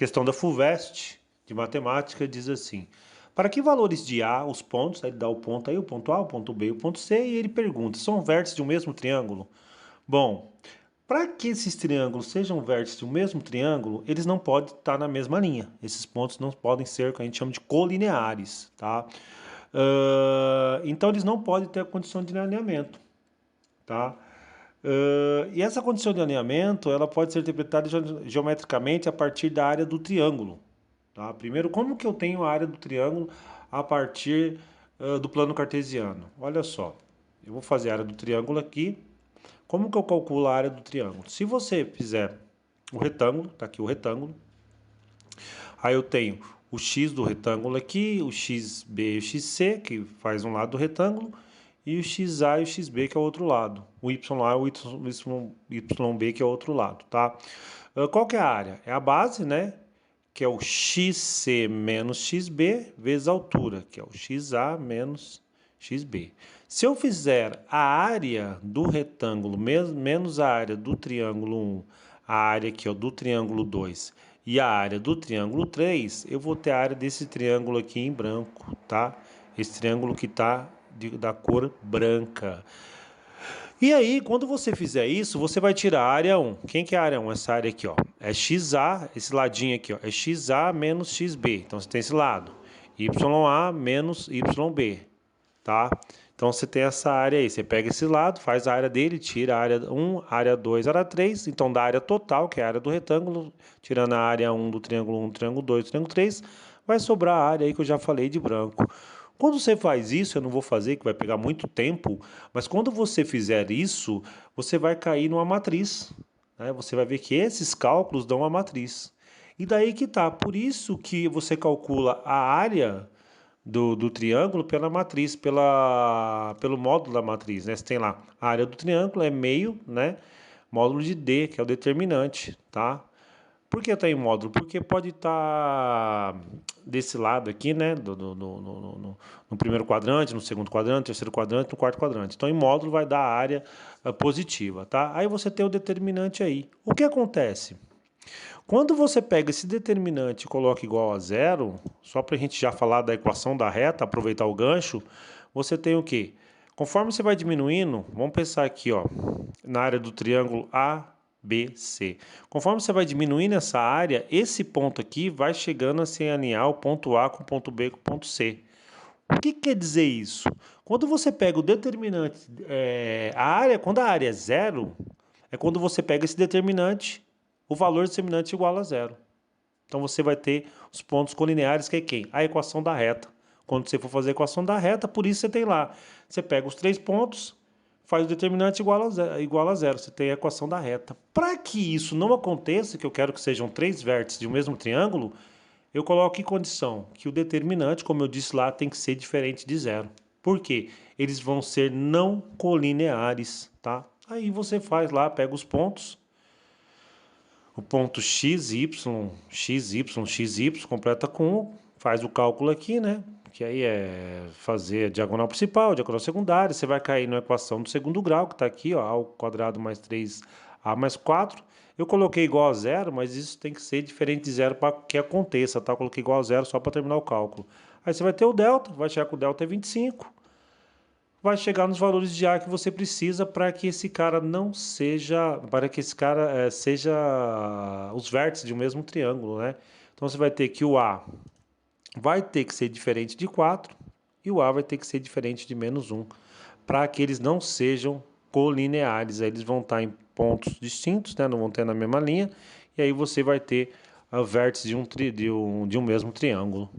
Questão da FUVEST de matemática diz assim: para que valores de A, os pontos, aí ele dá o ponto aí, o ponto A, o ponto B e o ponto C, e ele pergunta: são vértices de um mesmo triângulo? Bom, para que esses triângulos sejam vértices de um mesmo triângulo, eles não podem estar na mesma linha. Esses pontos não podem ser o que a gente chama de colineares, tá? Então eles não podem ter a condição de alinhamento, tá? E essa condição de alinhamento, ela pode ser interpretada geometricamente a partir da área do triângulo. Tá? Primeiro, como que eu tenho a área do triângulo a partir do plano cartesiano? Olha só, eu vou fazer a área do triângulo aqui. Como que eu calculo a área do triângulo? Se você fizer o retângulo, tá aqui o retângulo, aí eu tenho o x do retângulo aqui, o xb e o xc, que faz um lado do retângulo, e o xa e o xb, que é o outro lado. O YA e o YB, que é o outro lado, tá? Qual que é a área? É a base, né? Que é o xc menos xb vezes a altura, que é o xa menos xb. Se eu fizer a área do retângulo menos a área do triângulo 1, a área aqui ó, do triângulo 2 e a área do triângulo 3, eu vou ter a área desse triângulo aqui em branco, tá? Esse triângulo que está da cor branca. E aí, quando você fizer isso, você vai tirar a área 1. Quem que é a área 1? Essa área aqui, ó. É XA, esse ladinho aqui, ó. É XA menos XB. Então, você tem esse lado. YA menos YB, tá? Então, você tem essa área aí. Você pega esse lado, faz a área dele, tira a área 1, área 2, área 3. Então, da área total, que é a área do retângulo, tirando a área 1 do triângulo 1, triângulo 2, triângulo 3, vai sobrar a área aí que eu já falei de branco. Quando você faz isso, eu não vou fazer, que vai pegar muito tempo, mas quando você fizer isso, você vai cair numa matriz, né? Você vai ver que esses cálculos dão uma matriz. E daí que tá, por isso que você calcula a área do triângulo pela matriz, pelo módulo da matriz, né? Você tem lá, a área do triângulo é meio, né? Módulo de D, que é o determinante, tá? Por que está em módulo? Porque pode estar desse lado aqui, né? No primeiro quadrante, no segundo quadrante, no terceiro quadrante, no quarto quadrante. Então, em módulo vai dar a área positiva, tá? Aí você tem o determinante aí. O que acontece? Quando você pega esse determinante e coloca igual a zero, só para a gente já falar da equação da reta, aproveitar o gancho, você tem o quê? Conforme você vai diminuindo, vamos pensar aqui, ó, na área do triângulo ABC. Conforme você vai diminuindo essa área, esse ponto aqui vai chegando a se alinhar o ponto A com o ponto B com o ponto C. O que quer dizer isso? Quando você pega o determinante, quando a área é zero, é quando você pega esse determinante, o valor determinante igual a zero. Então você vai ter os pontos colineares, que é quem? A equação da reta. Quando você for fazer a equação da reta, por isso você tem lá. Você pega os 3 pontos, faz o determinante igual a zero. Você tem a equação da reta. Para que isso não aconteça, que eu quero que sejam 3 vértices de um mesmo triângulo, eu coloco em condição que o determinante, como eu disse lá, tem que ser diferente de zero. Por quê? Eles vão ser não colineares, tá? Aí você faz lá, pega os pontos, o ponto x, y, completa com 1, faz o cálculo aqui, né? Que aí é fazer a diagonal principal, a diagonal secundária, você vai cair na equação do segundo grau, que está aqui, ó, a ao quadrado mais 3a mais 4. Eu coloquei igual a zero, mas isso tem que ser diferente de zero para que aconteça, tá? Eu coloquei igual a zero só para terminar o cálculo. Aí você vai ter o delta, vai chegar com o delta é 25, vai chegar nos valores de A que você precisa para que esse cara não seja, para que esse cara seja os vértices de um mesmo triângulo, né? Então você vai ter que o A vai ter que ser diferente de 4 e o A vai ter que ser diferente de menos 1, para que eles não sejam colineares. Aí eles vão estar em pontos distintos, né? Não vão ter na mesma linha, e aí você vai ter vértices de um mesmo triângulo.